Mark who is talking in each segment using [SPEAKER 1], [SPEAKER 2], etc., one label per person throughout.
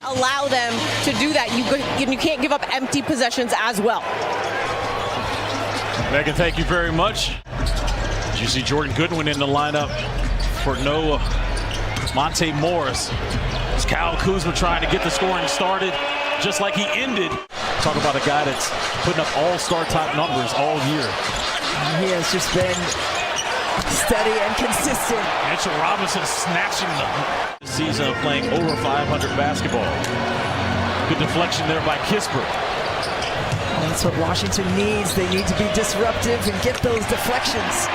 [SPEAKER 1] Allow them to do that. You can't give up empty possessions as well.
[SPEAKER 2] Megan, thank you very much. Did you see Jordan Goodwin in the lineup for no Monte Morris? As Kyle Kuzma trying to get the scoring started, just like he ended. Talk about a guy that's putting up all-star type numbers all year.
[SPEAKER 3] He has just been steady and consistent.
[SPEAKER 2] Mitchell Robinson snatching them. This season of playing over 500 basketball. Good deflection there by Kispert.
[SPEAKER 3] That's what Washington needs. They need to be disruptive and get those deflections.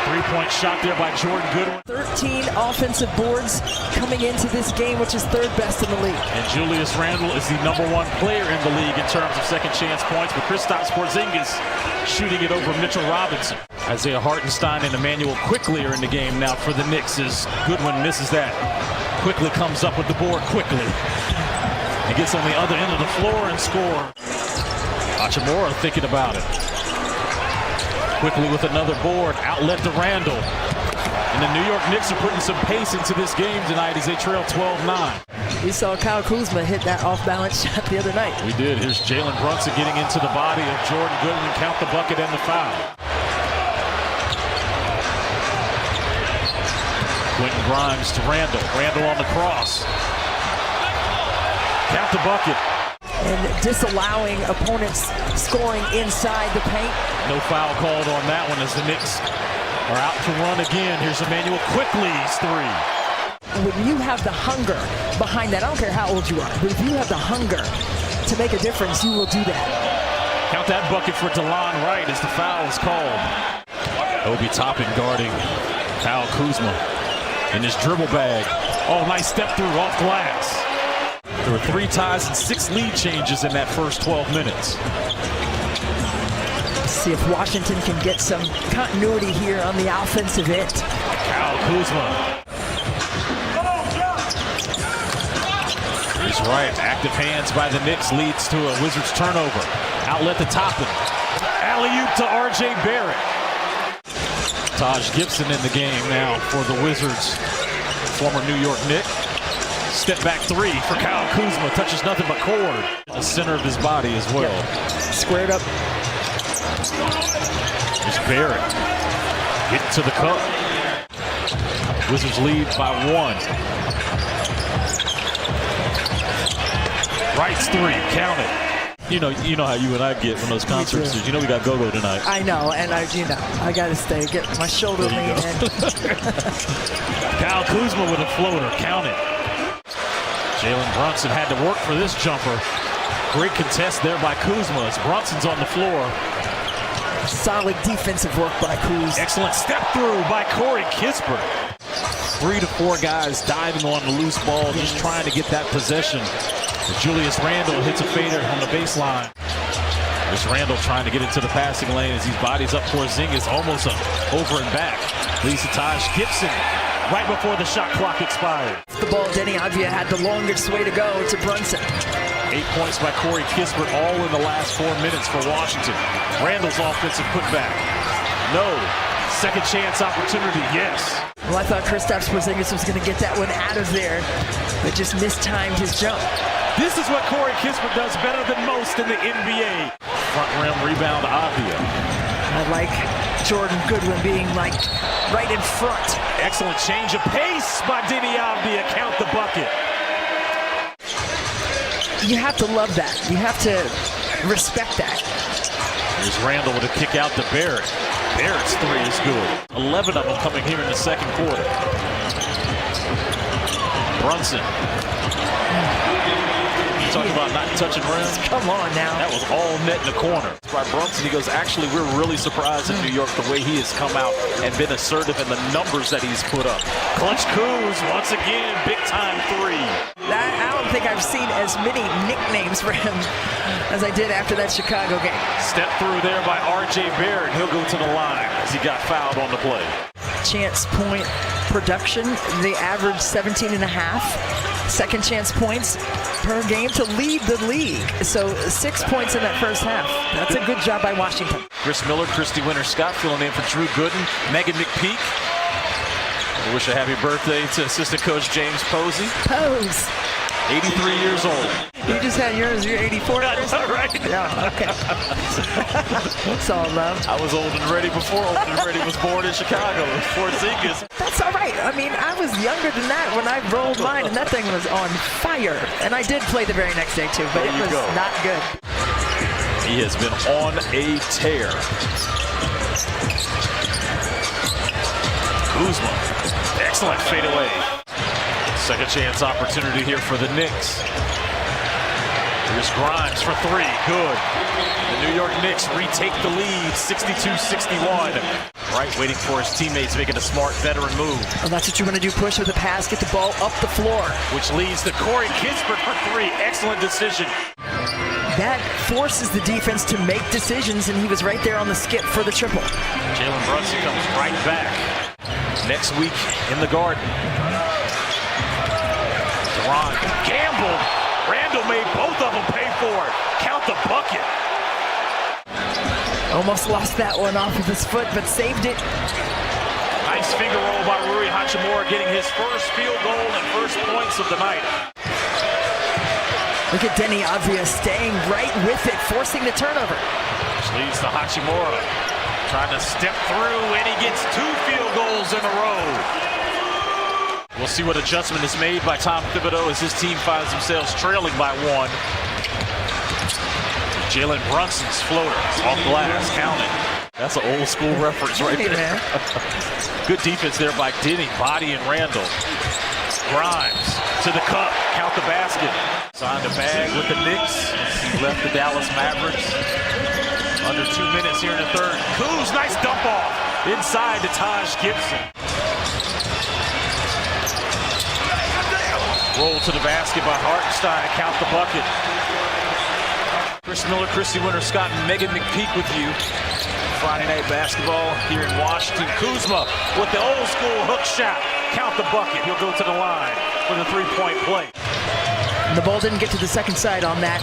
[SPEAKER 2] Three-point shot there by Jordan Goodwin.
[SPEAKER 3] 13 offensive boards coming into this game, which is third best in the league.
[SPEAKER 2] And Julius Randle is the #1 player in the league in terms of second chance points, but Kristaps Porzingis shooting it over Mitchell Robinson. Isaiah Hartenstein and Emmanuel Quickly are in the game now for the Knicks as Goodwin misses that. Quickly comes up with the board quickly. He gets on the other end of the floor and score. Hachimura thinking about it. Quickly with another board, outlet to Randle. And the New York Knicks are putting some pace into this game tonight as they trail 12-9.
[SPEAKER 3] We saw Kyle Kuzma hit that off-balance shot the other night.
[SPEAKER 2] We did. Here's Jalen Brunson getting into the body of Jordan Goodwin. Count the bucket and the foul. Quentin Grimes to Randle. Randle on the cross. Count the bucket.
[SPEAKER 3] And disallowing opponents scoring inside the paint.
[SPEAKER 2] No foul called on that one as the Knicks are out to run again. Here's Emmanuel Quickly's three.
[SPEAKER 3] When you have the hunger behind that, I don't care how old you are, but if you have the hunger to make a difference, you will do that.
[SPEAKER 2] Count that bucket for DeLon Wright as the foul is called. Obi Toppin guarding Kyle Kuzma in his dribble bag. Oh, nice step through off glass. There were 3 ties and 6 lead changes in that first 12 minutes.
[SPEAKER 3] See if Washington can get some continuity here on the offensive end.
[SPEAKER 2] Kyle Kuzma. He's right. Active hands by the Knicks leads to a Wizards turnover. Outlet to Toppin. Alley-oop to R.J. Barrett. Taj Gibson in the game now for the Wizards. Former New York Knick. Step back three for Kyle Kuzma. Touches nothing but cord. The center of his body as well.
[SPEAKER 3] Yep. Squared up.
[SPEAKER 2] There's Barrett. Getting to the cup. Wizards lead by 1. Wright's three. Count it. You know how you and I get from those concerts. You know we got go-go tonight.
[SPEAKER 3] I know, and I got to stay. Get my shoulder lean in.
[SPEAKER 2] Kyle Kuzma with a floater. Count it. Jalen Brunson had to work for this jumper. Great contest there by Kuzma as Brunson's on the floor.
[SPEAKER 3] Solid defensive work by Kuz.
[SPEAKER 2] Excellent step through by Corey Kispert. 3 to 4 guys diving on the loose ball, just trying to get that possession. Julius Randle hits a fader on the baseline. There's Randle trying to get into the passing lane as he bodies up Porzingis, almost over and back. Leads to Taj Gibson right before the shot clock expired.
[SPEAKER 3] The ball, Denny Avdia had the longest way to go to Brunson.
[SPEAKER 2] 8 points by Corey Kispert, all in the last 4 minutes for Washington. Randle's offensive putback. No. Second chance opportunity, yes.
[SPEAKER 3] Well, I thought Kristaps Porzingis was going to get that one out of there, but just mistimed his jump.
[SPEAKER 2] This is what Corey Kispert does better than most in the NBA. Front rim rebound, Avdia.
[SPEAKER 3] I like Jordan Goodwin being like right in front.
[SPEAKER 2] Excellent change of pace by Denny Avdia. Count the bucket.
[SPEAKER 3] You have to love that. You have to respect that.
[SPEAKER 2] Here's Randle with a kick out to Barrett. Barrett's three is good. 11 of them coming here in the second quarter. Brunson. Talking about not touching rims.
[SPEAKER 3] Come on now.
[SPEAKER 2] That was all net in the corner. By Brunson, he goes, actually, we're really surprised in New York the way he has come out and been assertive in the numbers that he's put up. Clutch Kuz, once again, big-time three.
[SPEAKER 3] I don't think I've seen as many nicknames for him as I did after that Chicago game. Step
[SPEAKER 2] through there by R.J. Barrett. He'll go to the line as he got fouled on the play.
[SPEAKER 3] Chance point production, they averaged 17 and a half. Second chance points per game to lead the league. So 6 points in that first half. That's a good job by Washington.
[SPEAKER 2] Chris Miller, Christy Winter-Scott filling in for Drew Gooden. Megan McPeak. I wish a happy birthday to assistant coach James Posey.
[SPEAKER 3] Pose.
[SPEAKER 2] 83 years old.
[SPEAKER 3] You just had yours. You're 84.
[SPEAKER 2] That's all right.
[SPEAKER 3] Yeah, okay. It's all love.
[SPEAKER 2] I was old and ready before old and ready was born in Chicago. Porzingis.
[SPEAKER 3] That's all right. I mean, I was younger than that when I rolled mine, and that thing was on fire. And I did play the very next day, too, but it was not good.
[SPEAKER 2] He has been on a tear. Kuzma. Excellent fadeaway. Second chance opportunity here for the Knicks. Here's Grimes for three. Good. The New York Knicks retake the lead, 62-61. Wright waiting for his teammates, making a smart veteran move.
[SPEAKER 3] Well, that's what you want to do, push with a pass, get the ball up the floor.
[SPEAKER 2] Which leads to Corey Kispert for three. Excellent decision.
[SPEAKER 3] That forces the defense to make decisions, and he was right there on the skip for the triple.
[SPEAKER 2] Jalen Brunson comes right back. Next week in the Garden. Duran gambled. Randall made both of them pay for it. Count the bucket.
[SPEAKER 3] Almost lost that one off of his foot, but saved it.
[SPEAKER 2] Nice finger roll by Rui Hachimura, getting his first field goal and first points of the night.
[SPEAKER 3] Look at Denny Avdia staying right with it, forcing the turnover.
[SPEAKER 2] Which leads to Hachimura trying to step through, and he gets 2 field goals in a row. We'll see what adjustment is made by Tom Thibodeau as his team finds themselves trailing by 1. Jalen Brunson's floater off glass, counting. That's an old school reference right there. Good defense there by Denny, Body and Randall. Grimes to the cup, count the basket. Signed a bag with the Knicks. He left the Dallas Mavericks. Under 2 minutes here in the third. Kuz, nice dump off. Inside to Taj Gibson. Roll to the basket by Hartenstein, count the bucket. Chris Miller, Christy Winter, Scott, and Megan McPeak with you. Friday night basketball here in Washington. Kuzma with the old school hook shot. Count the bucket. He'll go to the line for the 3-point play.
[SPEAKER 3] The ball didn't get to the second side on that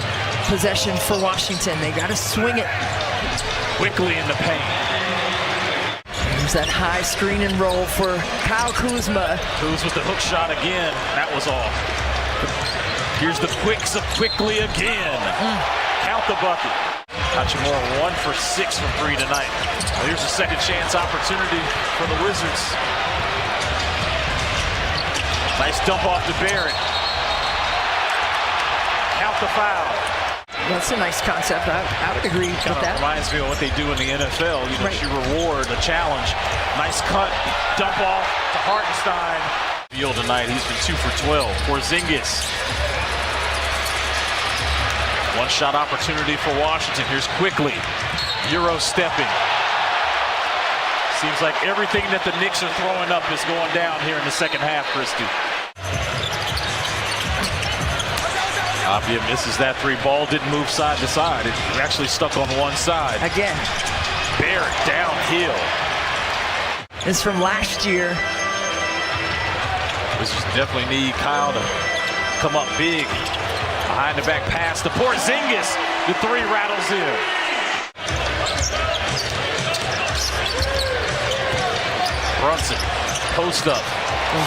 [SPEAKER 3] possession for Washington. They got to swing it.
[SPEAKER 2] Quickly in the paint.
[SPEAKER 3] There's that high screen and roll for Kyle Kuzma.
[SPEAKER 2] Kuz with the hook shot again. That was off. Here's the quicks of quickly again. Count the bucket. Hachimura 1 for 6 from 3 tonight. Well, here's a second chance opportunity for the Wizards. Nice dump off to Barrett. Count the foul.
[SPEAKER 3] That's a nice concept. I would agree with that.
[SPEAKER 2] Reminds me of what they do in the NFL. You know, you reward a challenge. Nice cut, dump off to Hartenstein. Field tonight, he's been 2 for 12. Porzingis. One shot opportunity for Washington. Here's quickly. Euro stepping. Seems like everything that the Knicks are throwing up is going down here in the second half, Christy. Avdia misses that 3. Ball didn't move side to side. It actually stuck on one side.
[SPEAKER 3] Again.
[SPEAKER 2] Barrett downhill.
[SPEAKER 3] It's from last year.
[SPEAKER 2] This is definitely need Kyle to come up big. Behind the back pass to Porzingis. The 3 rattles in. Brunson, post up,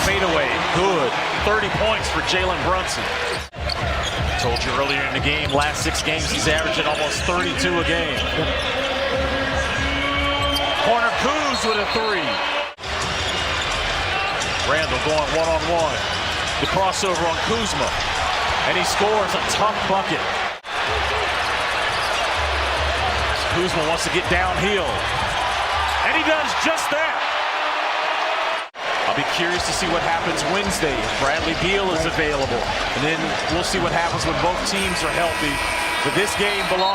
[SPEAKER 2] fade away, good. 30 points for Jalen Brunson. Told you earlier in the game, last 6 games he's averaging almost 32 a game. Corner Kuz with a 3. Randall going one-on-one. The crossover on Kuzma. And he scores a tough bucket. Kuzma wants to get downhill. And he does just that. I'll be curious to see what happens Wednesday if Bradley Beal is available. And then we'll see what happens when both teams are healthy. But this game belongs